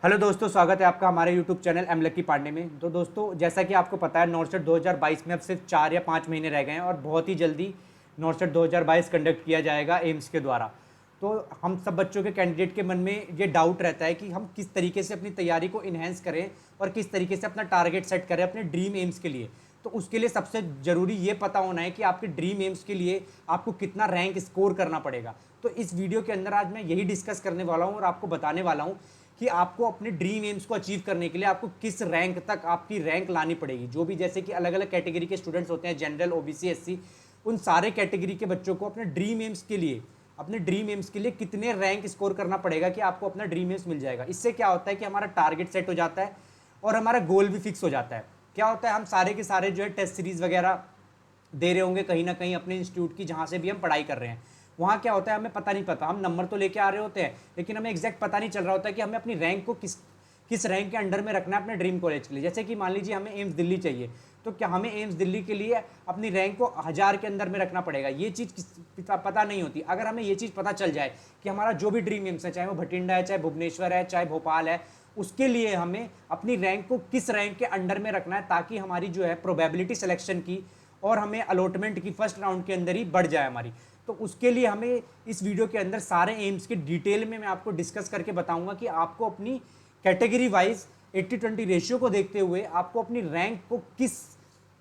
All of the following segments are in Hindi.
हेलो दोस्तों, स्वागत है आपका हमारे YouTube channel M Lucky Pandey में। तो दोस्तों, जैसा कि आपको पता है, नॉर्सेट 2022 में अब सिर्फ 4 या 5 महीने रह गए हैं और बहुत ही जल्दी नॉर्सेट 2022 कंडक्ट किया जाएगा एम्स के द्वारा। तो हम सब बच्चों के कैंडिडेट के मन में ये डाउट रहता है कि हम किस तरीके से अपनी तैयारी को इन्हेंस करें और किस तरीके से अपना टारगेट सेट करें अपने ड्रीम एम्स के लिए। तो उसके लिए सबसे ज़रूरी ये पता होना है कि आपके ड्रीम एम्स के लिए आपको कितना रैंक स्कोर करना पड़ेगा। तो इस वीडियो के अंदर आज मैं यही डिस्कस करने वाला हूँ और आपको बताने वाला हूँ कि आपको अपने ड्रीम एम्स को अचीव करने के लिए आपको किस रैंक तक आपकी रैंक लानी पड़ेगी। जो भी जैसे कि अलग अलग कैटेगरी के स्टूडेंट्स होते हैं, जनरल, ओबीसी, एससी, उन सारे कैटेगरी के बच्चों को अपने ड्रीम एम्स के लिए कितने रैंक स्कोर करना पड़ेगा कि आपको अपना ड्रीम एम्स मिल जाएगा। इससे क्या होता है कि हमारा टारगेट सेट हो जाता है और हमारा गोल भी फिक्स हो जाता है। क्या होता है, हम सारे के सारे जो है टेस्ट सीरीज वगैरह दे रहे होंगे कहीं ना कहीं अपने इंस्टीट्यूट की, जहाँ से भी हम पढ़ाई कर रहे हैं। वहाँ क्या होता है, हमें पता नहीं पता, हम नंबर तो लेके आ रहे होते हैं लेकिन हमें एग्जैक्ट पता नहीं चल रहा होता है कि हमें अपनी रैंक को किस किस रैंक के अंडर में रखना है अपने ड्रीम कॉलेज के लिए। जैसे कि मान लीजिए हमें एम्स दिल्ली चाहिए, तो क्या हमें एम्स दिल्ली के लिए अपनी रैंक को 1000 के अंदर में रखना पड़ेगा। ये चीज़ पता नहीं होती। अगर हमें ये चीज़ पता चल जाए कि हमारा जो भी ड्रीम एम्स है, चाहे वो भटिंडा है, चाहे भुवनेश्वर है, चाहे भोपाल है, उसके लिए हमें अपनी रैंक को किस रैंक के अंडर में रखना है ताकि हमारी जो है प्रोबेबिलिटी सिलेक्शन की और हमें अलॉटमेंट की फर्स्ट राउंड के अंदर ही बढ़ जाए हमारी। तो उसके लिए हमें इस वीडियो के अंदर सारे एम्स के डिटेल में मैं आपको डिस्कस करके बताऊंगा कि आपको अपनी कैटेगरी वाइज 80-20 रेशियो को देखते हुए आपको अपनी रैंक को किस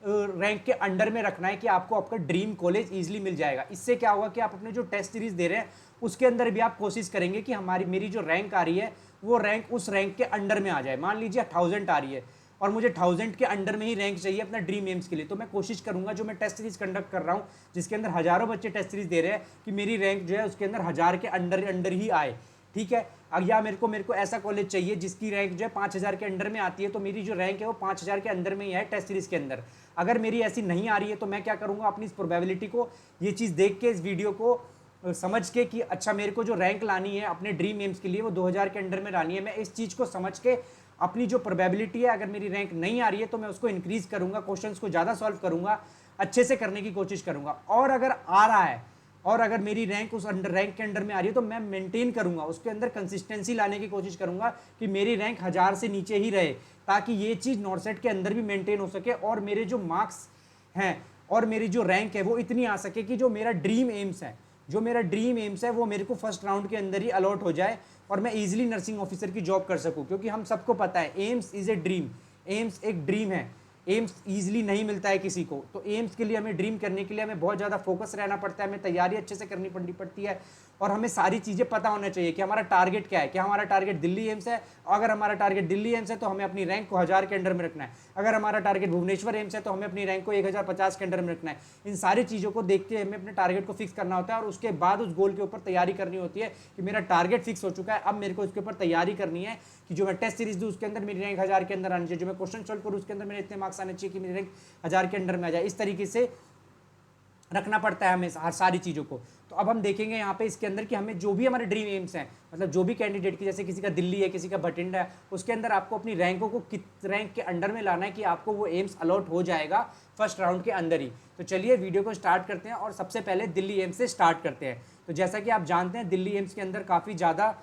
रैंक के अंडर में रखना है कि आपको आपका ड्रीम कॉलेज इजीली मिल जाएगा। इससे क्या होगा कि आप अपने जो टेस्ट सीरीज दे रहे हैं उसके अंदर भी आप कोशिश करेंगे कि मेरी जो रैंक आ रही है वो रैंक उस रैंक के अंडर में आ जाए। मान लीजिए 1000 आ रही है और मुझे 1000 के अंडर में ही रैंक चाहिए अपना ड्रीम एम्स के लिए, तो मैं कोशिश करूंगा जो मैं टेस्ट सीरीज कंडक्ट कर रहा हूं जिसके अंदर हजारों बच्चे टेस्ट सीरीज दे रहे हैं कि मेरी रैंक जो है उसके अंदर 1000 के अंडर ही आए। ठीक है, अब या मेरे को ऐसा कॉलेज चाहिए जिसकी रैंक जो है 5000 के अंडर में आती है, तो मेरी जो रैंक है वो 5000 के अंदर में ही है टेस्ट सीरीज के अंदर। अगर मेरी ऐसी नहीं आ रही है तो मैं क्या करूंगा, अपनी इस प्रोबेबिलिटी को, ये चीज़ देख के, इस वीडियो को समझ के कि अच्छा मेरे को जो रैंक लानी है अपने ड्रीम एम्स के लिए वो 2000 के अंडर में लानी है, मैं इस चीज़ को समझ के अपनी जो प्रोबेबिलिटी है, अगर मेरी रैंक नहीं आ रही है तो मैं उसको इंक्रीज करूंगा, क्वेश्चंस को ज़्यादा सॉल्व करूंगा, अच्छे से करने की कोशिश करूंगा। और अगर आ रहा है और अगर मेरी रैंक उस रैंक के अंडर में आ रही है तो मैं मेंटेन करूंगा, उसके अंदर कंसिस्टेंसी लाने की कोशिश करूंगा कि मेरी रैंक 1000 से नीचे ही रहे, ताकि ये चीज़ नॉर्सेट के अंदर भी मेंटेन हो सके और मेरे जो मार्क्स हैं और मेरी जो रैंक है वो इतनी आ सके कि जो मेरा ड्रीम एम्स है वो मेरे को फर्स्ट राउंड के अंदर ही अलॉट हो जाए और मैं इजीली नर्सिंग ऑफिसर की जॉब कर सकूं। क्योंकि हम सबको पता है AIIMS is a dream, AIIMS एक ड्रीम है, एम्स ईजिली नहीं मिलता है किसी को। तो एम्स के लिए हमें ड्रीम करने के लिए हमें बहुत ज़्यादा फोकस रहना पड़ता है, हमें तैयारी अच्छे से करनी पड़ती है और हमें सारी चीज़ें पता होना चाहिए कि हमारा टारगेट क्या है। क्या हमारा टारगेट दिल्ली एम्स है? अगर हमारा टारगेट दिल्ली एम्स है तो हमें अपनी रैंक को 1000 के अंडर में रखना है। अगर हमारा टारगेट भुवनेश्वर एम्स है तो हमें अपनी रैंक को 1050 के अंडर में रखना है। इन सारी चीज़ों को देखते हुए हमें अपने टारगेट को फिक्स करना होता है और उसके बाद उस गोल के ऊपर तैयारी करनी होती है कि मेरा टारगेट फिक्स हो चुका है, अब मेरे को उसके ऊपर तैयारी करनी है कि जो मैं टेस्ट सीरीज दूँ उसके अंदर मेरी रैंक 1000 के अंदर आनी चाहिए, जो मैं क्वेश्चन सॉल्व करूँ उसके अंदर मेरे इतने मार्क्स आने चाहिए कि मेरी रैंक 1000 के अंडर में आ जाए। इस तरीके से रखना पड़ता है हमें हर सारी चीज़ों को। तो अब हम देखेंगे यहाँ पे इसके अंदर कि हमें जो भी हमारे ड्रीम एम्स हैं, मतलब जो भी कैंडिडेट की, जैसे किसी का दिल्ली है, किसी का भटिंडा है, उसके अंदर आपको अपनी रैंकों को किस रैंक के अंडर में लाना है कि आपको वो एम्स अलॉट हो जाएगा फर्स्ट राउंड के अंदर ही। तो चलिए वीडियो को स्टार्ट करते हैं और सबसे पहले दिल्ली एम्स से स्टार्ट करते हैं। तो जैसा कि आप जानते हैं दिल्ली एम्स के अंदर काफ़ी ज़्यादा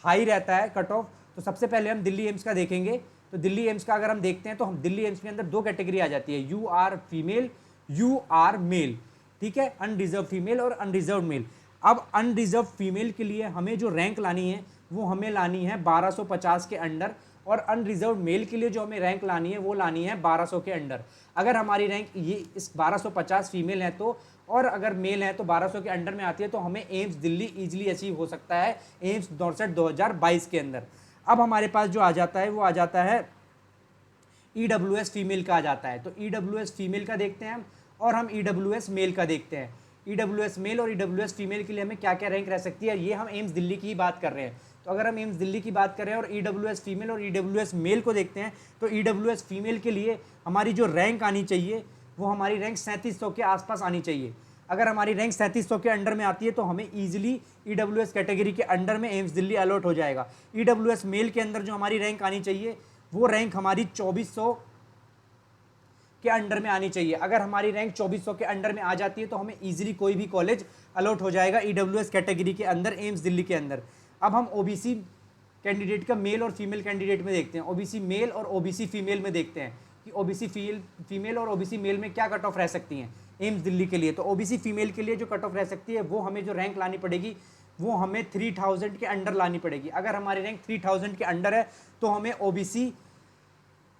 हाई रहता है कट ऑफ। तो सबसे पहले हम दिल्ली एम्स का देखेंगे। तो दिल्ली एम्स का अगर हम देखते हैं तो हम दिल्ली एम्स के अंदर 2 कैटेगरी आ जाती है, you are female, you are male. ठीक है, अनरिजर्व फीमेल और अनरिजर्व मेल। अब अनरिजर्व फीमेल के लिए हमें जो रैंक लानी है वो हमें लानी है 1250 के अंडर और अनरिजर्व मेल के लिए जो हमें रैंक लानी है वो लानी है 1200 के अंडर। अगर हमारी रैंक ये इस 1250 फीमेल है तो, और अगर मेल है तो 1200 के अंडर में आती है तो हमें एम्स दिल्ली इजीली अचीव हो सकता है एम्स नॉर्सेट 2022 के अंदर। अब हमारे पास जो आ जाता है वो आ जाता है EWS फीमेल का आ जाता है। तो EWS फीमेल का देखते हैं हम और हम EWS मेल का देखते हैं। EWS मेल और EWS फीमेल के लिए हमें क्या क्या रैंक रह सकती है, ये हम एम्स दिल्ली की ही बात कर रहे हैं। तो अगर हम एम्स दिल्ली की बात करें और EWS फीमेल और EWS मेल को देखते हैं तो EWS फीमेल के लिए हमारी जो रैंक आनी चाहिए वो हमारी रैंक 3700 के आसपास आनी चाहिए। अगर हमारी रैंक 3700 के अंडर में आती है तो हमें ईजिली EWS कैटेगरी के अंडर में एम्स दिल्ली अलॉट हो जाएगा। EWS मेल के अंदर जो हमारी रैंक आनी चाहिए वो रैंक हमारी 2400 के अंडर में आनी चाहिए। अगर हमारी रैंक 2400 के अंडर में आ जाती है तो हमें इजीली कोई भी कॉलेज अलॉट हो जाएगा EWS कैटेगरी के अंदर एम्स दिल्ली के अंदर। अब हम ओबीसी कैंडिडेट का मेल और फीमेल कैंडिडेट में देखते हैं, ओबीसी मेल और ओबीसी फीमेल में देखते हैं कि ओबीसी फीमेल और ओबीसी मेल में क्या कट ऑफ रह सकती हैं एम्स दिल्ली के लिए। तो ओबीसी फीमेल के लिए जो कट ऑफ रह सकती है वो हमें जो रैंक लानी पड़ेगी वो हमें 3000 के अंडर लानी पड़ेगी। अगर हमारी रैंक 3000 के अंडर है तो हमें ओबीसी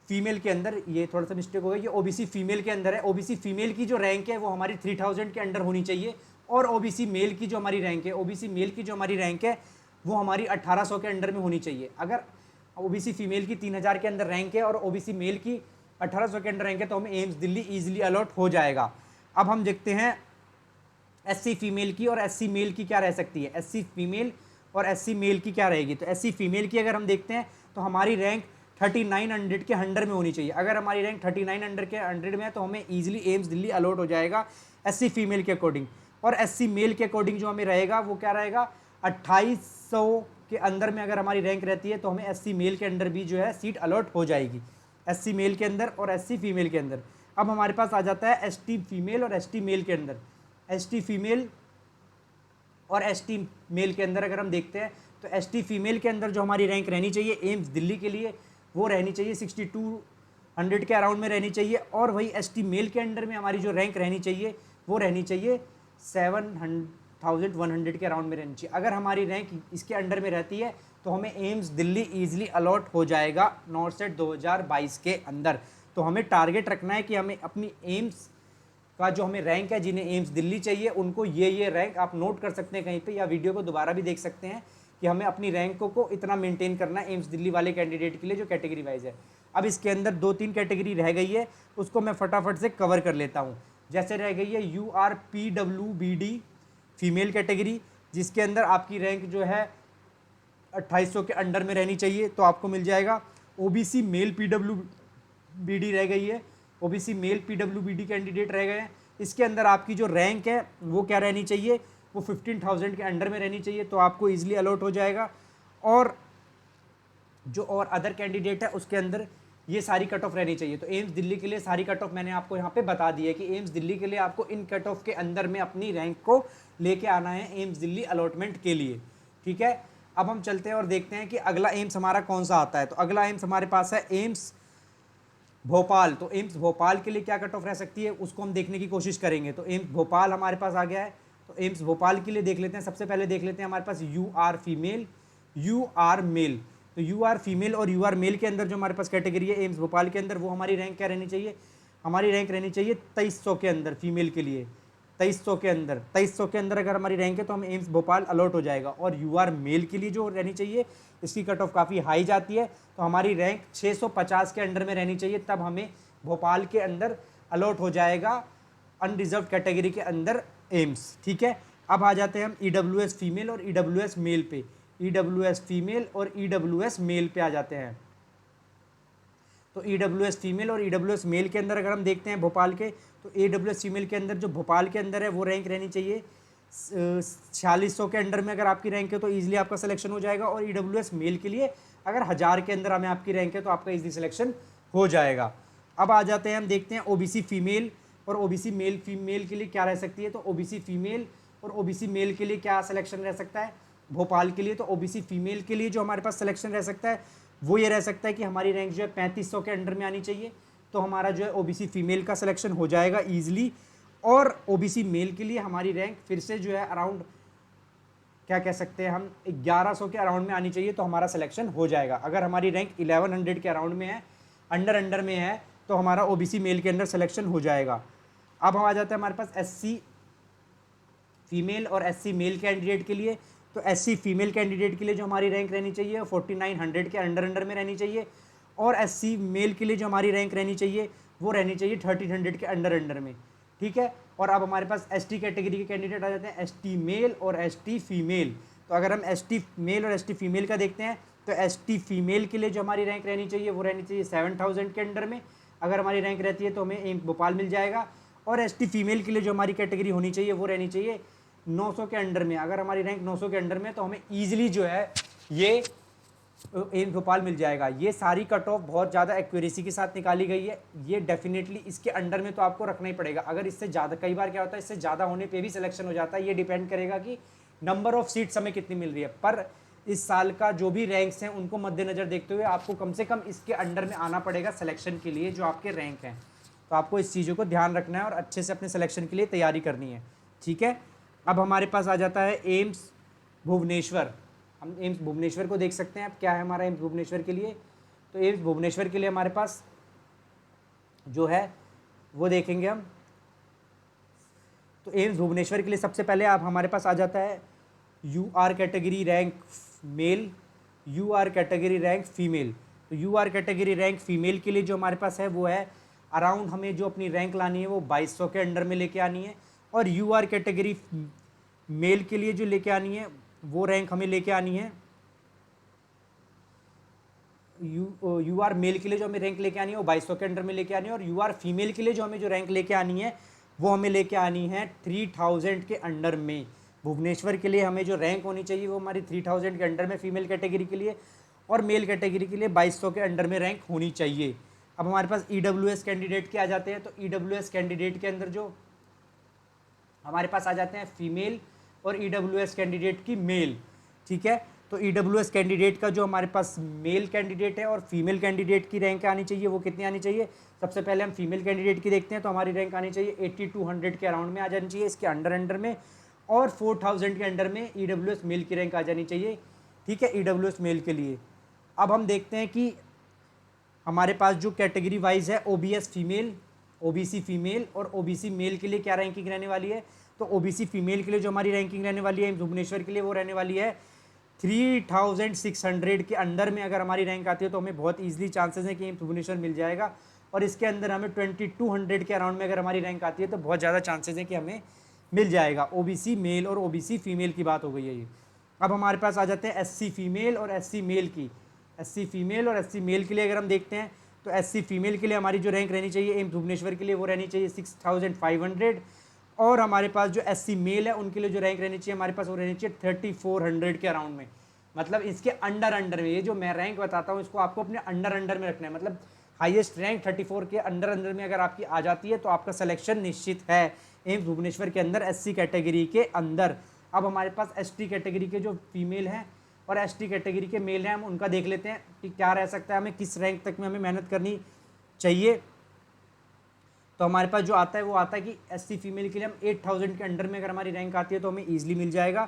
फीमेल के अंदर, ये थोड़ा सा मिस्टेक हो गया, ये ओबीसी फीमेल के अंदर है, ओबीसी फीमेल की जो रैंक है वो हमारी 3000 के अंडर होनी चाहिए, और ओबीसी मेल की जो हमारी रैंक है, ओबीसी मेल की जो हमारी रैंक है वो हमारी 1800 के अंडर में होनी चाहिए। अगर ओबीसी फीमेल की 3000 के अंदर रैंक है और ओबीसी मेल की 1800 के अंडर रैंक है तो हमें एम्स दिल्ली ईजिली अलॉट हो जाएगा। अब हम देखते हैं एससी फीमेल की और एससी मेल की क्या रह सकती है। एससी फीमेल और एससी मेल की क्या रहेगी, तो एससी फीमेल की अगर हम देखते हैं तो हमारी रैंक 3900 के अंडर में होनी चाहिए। अगर हमारी रैंक 3900 के 100 में है तो हमें ईजिली एम्स दिल्ली अलॉट हो जाएगा एससी फीमेल के अकॉर्डिंग। और एससी मेल के अकॉर्डिंग जो हमें रहेगा वो क्या रहेगा, 2800 के अंदर में अगर हमारी रैंक रहती है तो हमें एससी मेल के अंदर भी जो है सीट अलॉट हो जाएगी, एससी मेल के अंदर और एससी फीमेल के अंदर। अब हमारे पास आ जाता है एसटी फीमेल और एसटी मेल के अंदर। एसटी फीमेल और एसटी मेल के अंदर अगर हम देखते हैं तो एसटी फीमेल के अंदर जो हमारी रैंक रहनी चाहिए एम्स दिल्ली के लिए वो रहनी चाहिए 6200 के अराउंड में रहनी चाहिए, और वही एसटी मेल के अंडर में हमारी जो रैंक रहनी चाहिए वो रहनी चाहिए 7100 के अराउंड में रहनी चाहिए। अगर हमारी रैंक इसके अंडर में रहती है तो हमें एम्स दिल्ली ईजिली अलॉट हो जाएगा नॉर्सेट 2022 के अंदर। तो हमें टारगेट रखना है कि हमें अपनी एम्स का जो हमें रैंक है, जिन्हें एम्स दिल्ली चाहिए उनको ये रैंक आप नोट कर सकते हैं कहीं पे, या वीडियो को दोबारा भी देख सकते हैं कि हमें अपनी रैंकों को इतना मेंटेन करना है एम्स दिल्ली वाले कैंडिडेट के लिए जो कैटेगरी वाइज है। अब इसके अंदर 2-3 कैटेगरी रह गई है, उसको मैं फटाफट से कवर कर लेता हूँ। जैसे रह गई है URPWBD फीमेल कैटेगरी, जिसके अंदर आपकी रैंक जो है 2800 के अंडर में रहनी चाहिए तो आपको मिल जाएगा। ओबीसी मेल PWBD रह गई है, ओबीसी मेल PWBD कैंडिडेट रह गए हैं। इसके अंदर आपकी जो रैंक है वो क्या रहनी चाहिए, वो 15000 के अंडर में रहनी चाहिए तो आपको ईजिली अलॉट हो जाएगा। और जो और अदर कैंडिडेट है उसके अंदर ये सारी कट ऑफ रहनी चाहिए। तो एम्स दिल्ली के लिए सारी कट ऑफ मैंने आपको यहाँ पे बता दी है कि एम्स दिल्ली के लिए आपको इन कट ऑफ के अंदर में अपनी रैंक को लेके आना है एम्स दिल्ली अलॉटमेंट के लिए, ठीक है। अब हम चलते हैं और देखते हैं कि अगला एम्स हमारा कौन सा आता है। तो अगला एम्स हमारे पास है एम्स भोपाल। तो एम्स भोपाल के लिए क्या कट ऑफ रह सकती है उसको हम देखने की कोशिश करेंगे। तो एम्स भोपाल हमारे पास आ गया है, तो एम्स भोपाल के लिए देख लेते हैं। सबसे पहले देख लेते हैं हमारे पास UR फीमेल, UR मेल। तो UR फीमेल और UR मेल के अंदर जो हमारे पास कैटेगरी है एम्स भोपाल के अंदर, वो हमारी रैंक क्या रहनी चाहिए, हमारी रैंक रहनी चाहिए 2300 के अंदर फीमेल के लिए। 2300 के अंदर अगर हमारी रैंक है तो हमें एम्स भोपाल अलॉट हो जाएगा। और UR मेल के लिए जो रहनी चाहिए, इसकी कट ऑफ काफ़ी हाई जाती है, तो हमारी रैंक 650 के अंडर में रहनी चाहिए, तब हमें भोपाल के अंदर अलॉट हो जाएगा अनरिजर्व कैटेगरी के अंदर एम्स, ठीक है। अब आ जाते हैं हम EWS फीमेल और EWS मेल पे। EWS फीमेल और EWS मेल पे आ जाते हैं। तो EWS फीमेल और EWS मेल के अंदर अगर हम देखते हैं भोपाल के, तो EWS फीमेल के अंदर जो भोपाल के अंदर है वो रैंक रहनी चाहिए 4600 के अंडर में। अगर आपकी रैंक है तो ईजिली आपका सिलेक्शन हो जाएगा। और EWS मेल के लिए अगर 1000 के अंदर हमें आपकी रैंक है तो आपका ईजिली सिलेक्शन हो जाएगा। अब आ जाते हैं हम देखते हैं OBC फीमेल और OBC मेल फीमेल के लिए क्या रह सकती है। तो OBC फीमेल और OBC मेल के लिए क्या सिलेक्शन रह सकता है भोपाल के लिए। तो OBC फीमेल के लिए जो हमारे पास सिलेक्शन रह सकता है वो ये रह सकता है कि हमारी रैंक जो है 3500 के अंडर में आनी चाहिए, तो हमारा जो है OBC फीमेल का सिलेक्शन हो जाएगा ईजिली। और OBC मेल के लिए हमारी रैंक फिर से जो है अराउंड क्या कह सकते हैं हम 1100 के अराउंड में आनी चाहिए, तो हमारा सिलेक्शन हो जाएगा। अगर हमारी रैंक 1100 के अराउंड में है, अंडर में है, तो हमारा OBC मेल के अंदर सिलेक्शन हो जाएगा। अब हम आ जाते हैं हमारे पास SC फीमेल और SC मेल कैंडिडेट के लिए। तो SC फीमेल कैंडिडेट के लिए जो हमारी रैंक रहनी चाहिए 4900 के अंडर में रहनी चाहिए। और SC मेल के लिए जो हमारी रैंक रहनी चाहिए वो रहनी चाहिए 1300 के अंडर में, ठीक है। और अब हमारे पास ST कैटेगरी के कैंडिडेट आ जाते हैं, ST मेल और ST फीमेल। तो अगर हम ST मेल और ST फीमेल का देखते हैं तो ST फीमेल के लिए जो हमारी रैंक रहनी चाहिए वो रहनी चाहिए 7000 के अंडर में। अगर हमारी रैंक रहती है तो हमें एम्स भोपाल मिल जाएगा। और ST फीमेल के लिए जो हमारी कैटेगरी होनी चाहिए वो रहनी चाहिए 900 के अंडर में। अगर हमारी रैंक 900 के अंडर में तो हमें ईजिली जो है ये एम्स भोपाल मिल जाएगा। ये सारी कट ऑफ बहुत ज़्यादा एक्यूरेसी के साथ निकाली गई है। ये डेफिनेटली इसके अंडर में तो आपको रखना ही पड़ेगा। अगर इससे ज़्यादा, कई बार क्या होता है इससे ज़्यादा होने पे भी सिलेक्शन हो जाता है, ये डिपेंड करेगा कि नंबर ऑफ सीट्स हमें कितनी मिल रही है। पर इस साल का जो भी रैंक्स हैं उनको मद्देनज़र देखते हुए आपको कम से कम इसके अंडर में आना पड़ेगा सिलेक्शन के लिए जो आपके रैंक हैं। तो आपको इस चीज़ों को ध्यान रखना है और अच्छे से अपने सिलेक्शन के लिए तैयारी करनी है, ठीक है। अब हमारे पास आ जाता है एम्स भुवनेश्वर। हम एम्स भुवनेश्वर को देख सकते हैं। अब क्या है हमारा एम्स भुवनेश्वर के लिए, तो एम्स भुवनेश्वर के लिए हमारे पास जो है वो देखेंगे हम। तो एम्स भुवनेश्वर के लिए सबसे पहले आप हमारे पास आ जाता है UR category rank male, UR category rank female. तो UR कैटेगरी रैंक फीमेल के लिए जो हमारे पास है वो है अराउंड, हमें जो अपनी रैंक लानी है वो 2200 के अंडर में लेके आनी है। और UR कैटेगरी मेल के लिए जो लेके आनी है वो रैंक हमें लेके आनी है, UR मेल के लिए जो हमें रैंक लेके आनी है वो 2200 के अंडर में लेके आनी है। और UR फीमेल के लिए जो हमें जो रैंक लेके आनी है वो हमें लेके आनी है 3000 के अंडर में। भुवनेश्वर के लिए हमें जो रैंक होनी चाहिए वो हमारी 3000 के अंडर में फीमेल कैटेगरी के लिए, और मेल कैटेगरी के लिए 2200 के अंडर में रैंक होनी चाहिए। अब हमारे पास EWS कैंडिडेट के आ जाते हैं। तो EWS कैंडिडेट के अंदर जो हमारे पास आ जाते हैं फीमेल और EWS कैंडिडेट की मेल, ठीक है। तो EWS कैंडिडेट का जो हमारे पास मेल कैंडिडेट है और फीमेल कैंडिडेट की रैंक आनी चाहिए वो कितनी आनी चाहिए। सबसे पहले हम फीमेल कैंडिडेट की देखते हैं। तो हमारी रैंक आनी चाहिए 8200 के अराउंड में आ जानी चाहिए, इसके अंडर में। और 4000 के अंडर में EWS मेल की रैंक आ जानी चाहिए, ठीक है, EWS मेल के लिए। अब हम देखते हैं कि हमारे पास जो कैटेगरी वाइज है OBS फीमेल, OBC फीमेल और OBC मेल के लिए क्या रैंकिंग रहने वाली है। तो OBC फीमेल के लिए जो हमारी रैंकिंग रहने वाली है भुवनेश्वर के लिए वो रहने वाली है 3600 के अंडर में। अगर हमारी रैंक आती है तो हमें बहुत ईजिली चांसेस है कि भुवनेश्वर मिल जाएगा। और इसके अंदर हमें 2200 के अराउंड में अगर हमारी रैंक आती है तो बहुत ज़्यादा चांसेस है कि हमें मिल जाएगा। OBC मेल और OBC फीमेल की बात हो गई है ये। अब हमारे पास आ जाते हैं SC फीमेल और SC मेल की। SC फीमेल और SC मेल के लिए अगर हम देखते हैं तो SC फीमेल के लिए हमारी जो रैंक रहनी चाहिए एम्स भुवनेश्वर के लिए वो रहनी चाहिए 6500। और हमारे पास जो SC मेल है उनके लिए जो रैंक रहनी चाहिए हमारे पास वो रहनी चाहिए 3400 के अराउंड में। मतलब इसके अंडर में, ये जो मैं रैंक बताता हूँ इसको आपको अपने अंडर में रखना है। मतलब हाईएस्ट रैंक 34 के अंडर में अगर आपकी आ जाती है तो आपका सिलेक्शन निश्चित है एम्स भुवनेश्वर के अंदर SC कैटेगरी के अंदर। अब हमारे पास ST कैटेगरी के जो फीमेल हैं और ST कैटेगरी के मेल हैं हम उनका देख लेते हैं कि क्या रह सकता है, हमें किस रैंक तक में हमें मेहनत करनी चाहिए। तो हमारे पास जो आता है वो आता है कि SC फीमेल के लिए हम 8000 के अंडर में अगर हमारी रैंक आती है तो हमें ईजिली मिल जाएगा।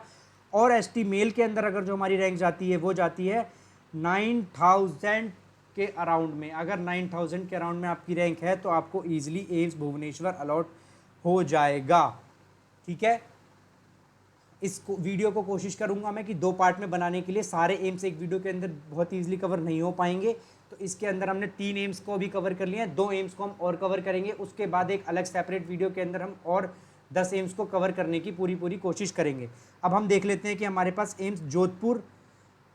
और ST मेल के अंदर अगर जो हमारी रैंक जाती है वो जाती है 9000 के अराउंड में। अगर 9000 के अराउंड में आपकी रैंक है तो आपको ईजिली एम्स भुवनेश्वर अलॉट हो जाएगा, ठीक है। इस वीडियो को कोशिश करूंगा मैं कि 2 पार्ट में बनाने के लिए, सारे एम्स एक वीडियो के अंदर बहुत ईजिली कवर नहीं हो पाएंगे। तो इसके अंदर हमने 3 एम्स को भी कवर कर लिया है, 2 एम्स को हम और कवर करेंगे। उसके बाद एक अलग सेपरेट वीडियो के अंदर हम और 10 एम्स को कवर करने की पूरी कोशिश करेंगे। अब हम देख लेते हैं कि हमारे पास एम्स जोधपुर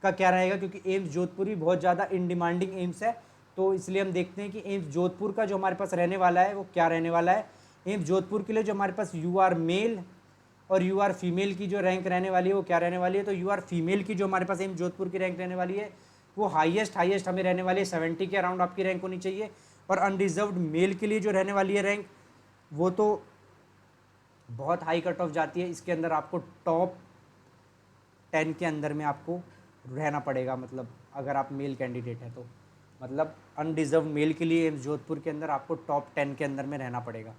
का क्या रहेगा, क्योंकि एम्स जोधपुर भी बहुत ज़्यादा इन डिमांडिंग एम्स है। तो इसलिए हम देखते हैं कि एम्स जोधपुर का जो हमारे पास रहने वाला है वो क्या रहने वाला है। एम्स जोधपुर के लिए जो हमारे पास UR मेल और UR फीमेल की जो रैंक रहने वाली है वो क्या रहने वाली है। तो UR फीमेल की जो हमारे पास एम्स जोधपुर की रैंक रहने वाली है वो हाईएस्ट हमें रहने वाली है 70 के अराउंड आपकी रैंक होनी चाहिए। और अनरिजर्व्ड मेल के लिए जो रहने वाली है रैंक वो तो बहुत हाई कट ऑफ जाती है। इसके अंदर आपको टॉप 10 के अंदर में आपको रहना पड़ेगा। मतलब अगर आप मेल कैंडिडेट हैं तो मतलब अनरिजर्व मेल के लिए एम्स जोधपुर के अंदर आपको टॉप 10 के अंदर में रहना पड़ेगा।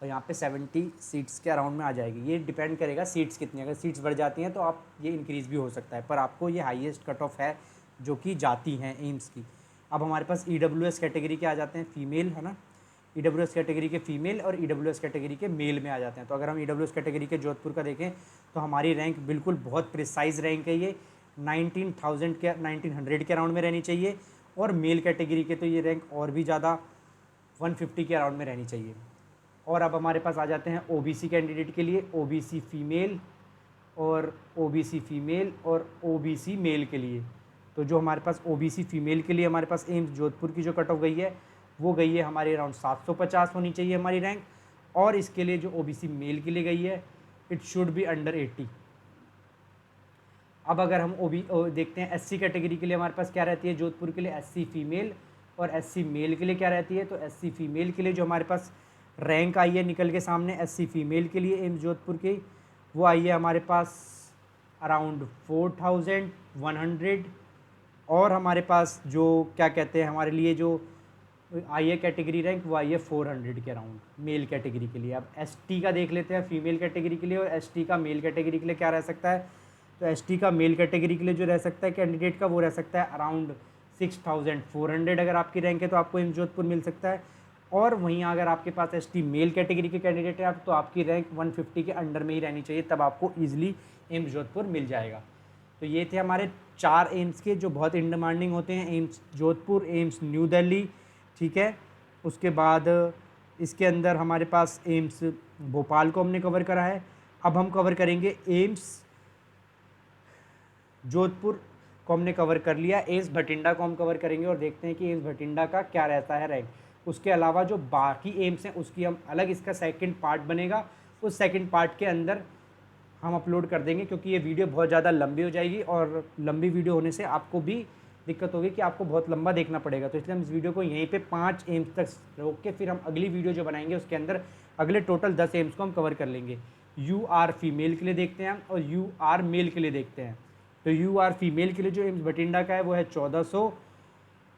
और यहाँ पे 70 सीट्स के अराउंड में आ जाएगी। ये डिपेंड करेगा सीट्स कितनी, अगर सीट्स बढ़ जाती हैं तो आप ये इंक्रीज़ भी हो सकता है, पर आपको ये हाईएस्ट कट ऑफ है जो कि जाती हैं एम्स की। अब हमारे पास EWS कैटेगरी के आ जाते हैं फीमेल, है ना। EWS कैटेगरी के फीमेल और EWS कैटेगरी के मेल में आ जाते हैं। तो अगर हम EWS कैटेगरी के जोधपुर का देखें तो हमारी रैंक बिल्कुल बहुत प्रिसाइज रैंक है ये 1900 के अराउंड में रहनी चाहिए। और मेल कैटेगरी के तो ये रैंक और भी ज़्यादा 150 के अराउंड में रहनी चाहिए। और अब हमारे पास आ जाते हैं OBC कैंडिडेट के लिए, OBC फीमेल और OBC फीमेल और OBC मेल के लिए। तो जो हमारे पास OBC फीमेल के लिए हमारे पास एम्स जोधपुर की जो कट ऑफ गई है वो गई है हमारी अराउंड 750 होनी चाहिए हमारी रैंक। और इसके लिए जो OBC मेल के लिए गई है इट शुड बी अंडर 80। अब अगर हम देखते हैं SC कैटेगरी के लिए हमारे पास क्या रहती है जोधपुर के लिए, SC फीमेल और SC मेल के लिए क्या रहती है। तो SC फीमेल के लिए जो हमारे पास रैंक आई है निकल के सामने SC फीमेल के लिए एम्स जोधपुर की वो आई है हमारे पास अराउंड 4100। और हमारे पास जो क्या कहते हैं हमारे लिए जो आई है कैटेगरी रैंक, वो आई है 400 के अराउंड मेल कैटेगरी के लिए। अब एसटी का देख लेते हैं फीमेल कैटेगरी के लिए, और एसटी का मेल कैटेगरी के लिए क्या रह सकता है। तो एसटी का मेल कैटेगरी के लिए जो रह सकता है कैंडिडेट का, वो रह सकता है अराउंड 6400। अगर आपकी रैंक है तो आपको एम्स जोधपुर मिल सकता है। और वहीं अगर आपके पास एसटी मेल कैटेगरी के कैंडिडेट है आप, तो आपकी रैंक 150 के अंडर में ही रहनी चाहिए, तब आपको ईजिली एम्स जोधपुर मिल जाएगा। तो ये थे हमारे 4 एम्स के जो बहुत इन डिमांडिंग होते हैं। AIIMS Jodhpur, AIIMS new Delhi, ठीक है। उसके बाद इसके अंदर हमारे पास एम्स भोपाल को हमने कवर करा है। अब हम कवर करेंगे एम्स जोधपुर को हमने कवर कर लिया, एम्स भटिंडा को हम कवर करेंगे और देखते हैं कि एम्स भटिंडा का क्या रहता है रैंक। उसके अलावा जो बाकी एम्स हैं उसकी हम अलग, इसका सेकंड पार्ट बनेगा, उस सेकंड पार्ट के अंदर हम अपलोड कर देंगे, क्योंकि ये वीडियो बहुत ज़्यादा लंबी हो जाएगी और लंबी वीडियो होने से आपको भी दिक्कत होगी कि आपको बहुत लंबा देखना पड़ेगा। तो इसलिए हम इस वीडियो को यहीं पे 5 एम्स तक रोक के फिर हम अगली वीडियो जो बनाएंगे उसके अंदर अगले टोटल 10 एम्स को हम कवर कर लेंगे। यू आर फीमेल के लिए देखते हैं हम, और यू आर मेल के लिए देखते हैं। तो यू आर फीमेल के लिए जो एम्स भटिंडा का है वो है 1400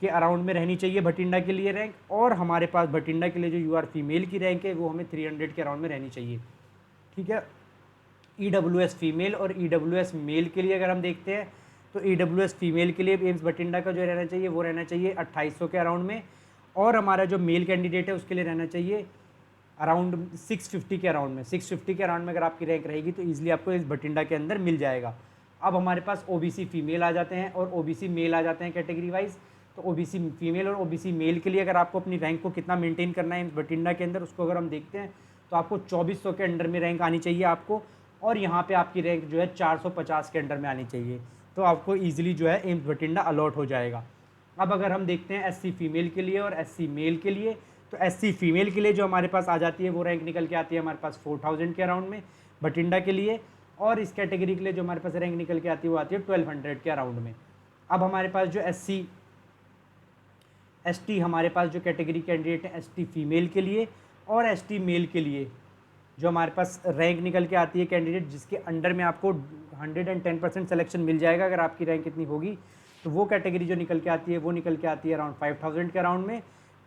के अराउंड में रहनी चाहिए भटिंडा के लिए रैंक। और हमारे पास भटिंडा के लिए जो यू आर फीमेल की रैंक है वो हमें 300 के अराउंड में रहनी चाहिए, ठीक है। EWS फीमेल और EWS मेल के लिए अगर हम देखते हैं तो EWS फीमेल के लिए एम्स भटिंडा का जो रहना चाहिए वो रहना चाहिए 2800 के अराउंड में। और हमारा जो मेल कैंडिडेट है उसके लिए रहना चाहिए अराउंड 650 के अराउंड में। 650 के अराउंड में अगर आपकी रैंक रहेगी तो ईजिली आपको इस भटिंडा के अंदर मिल जाएगा। अब हमारे पास OBC फीमेल आ जाते हैं और OBC मेल आ जाते हैं कैटेगरी वाइज। तो OBC फीमेल और OBC मेल के लिए अगर आपको अपनी रैंक को कितना मेंटेन करना है भटिंडा के अंदर, उसको अगर हम देखते हैं तो आपको 2400 के अंडर में रैंक आनी चाहिए आपको। और यहाँ पे आपकी रैंक जो है 450 के अंडर में आनी चाहिए, तो आपको ईजिली जो है एम्स भटिंडा अलॉट हो जाएगा। अब अगर हम देखते हैं SC फीमेल के लिए और SC मेल के लिए, तो SC फीमेल के लिए जो हमारे पास आ जाती है वो रैंक निकल के आती है हमारे पास 4000 के अराउंड में भटिंडा के लिए। और इस कैटेगरी के लिए जो हमारे पास रैंक निकल के आती है वो आती है 1200 के अराउंड में। अब हमारे पास जो SC ST हमारे पास जो कैटेगरी कैंडिडेट है ST फीमेल के लिए और ST मेल के लिए जो हमारे पास रैंक निकल के आती है कैंडिडेट जिसके अंडर में आपको 110% सिलेक्शन मिल जाएगा अगर आपकी रैंक इतनी होगी, तो वो कैटेगरी जो निकल के आती है वो निकल के आती है अराउंड 5000 के अराउंड में।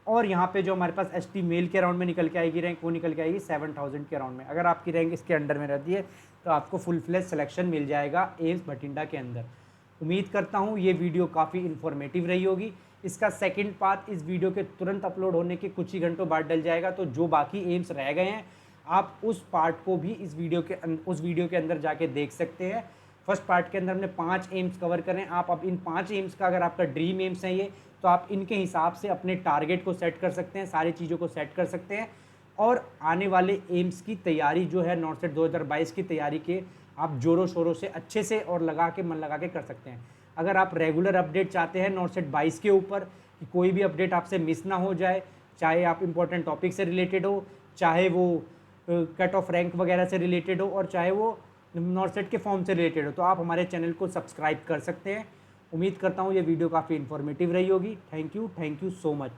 और यहाँ पे जो हमारे पास ST मेल के अराउंड में निकल के आएगी रैंक, वो निकल के आएगी 7000 के अराउंड में। अगर आपकी रैंक इसके अंडर में रहती है तो आपको फुल फ्लेज सिलेक्शन मिल जाएगा एम्स भटिंडा के अंदर। उम्मीद करता हूँ ये वीडियो काफ़ी इन्फॉर्मेटिव रही होगी। इसका सेकंड पार्ट इस वीडियो के तुरंत अपलोड होने के कुछ ही घंटों बाद डल जाएगा, तो जो बाकी एम्स रह गए हैं आप उस पार्ट को भी उस वीडियो के अंदर जाके देख सकते हैं। फर्स्ट पार्ट के अंदर हमने 5 एम्स कवर करें। आप अब इन 5 एम्स का अगर आपका ड्रीम एम्स है ये, तो आप इनके हिसाब से अपने टारगेट को सेट कर सकते हैं, सारी चीज़ों को सेट कर सकते हैं और आने वाले एम्स की तैयारी जो है नॉर्थ सेट 2022 की तैयारी के आप जोरों शोरों से अच्छे से और लगा के मन लगा के कर सकते हैं। अगर आप रेगुलर अपडेट चाहते हैं नॉर्थ सेट 22 के ऊपर कि कोई भी अपडेट आपसे मिस ना हो जाए, चाहे आप इंपॉर्टेंट टॉपिक से रिलेटेड हो, चाहे वो कट ऑफ रैंक वगैरह से रिलेटेड हो और चाहे वो नॉर्थ सेट के फॉर्म से रिलेटेड हो, तो आप हमारे चैनल को सब्सक्राइब कर सकते हैं। उम्मीद करता हूँ ये वीडियो काफ़ी इन्फॉर्मेटिव रही होगी। Thank you so much.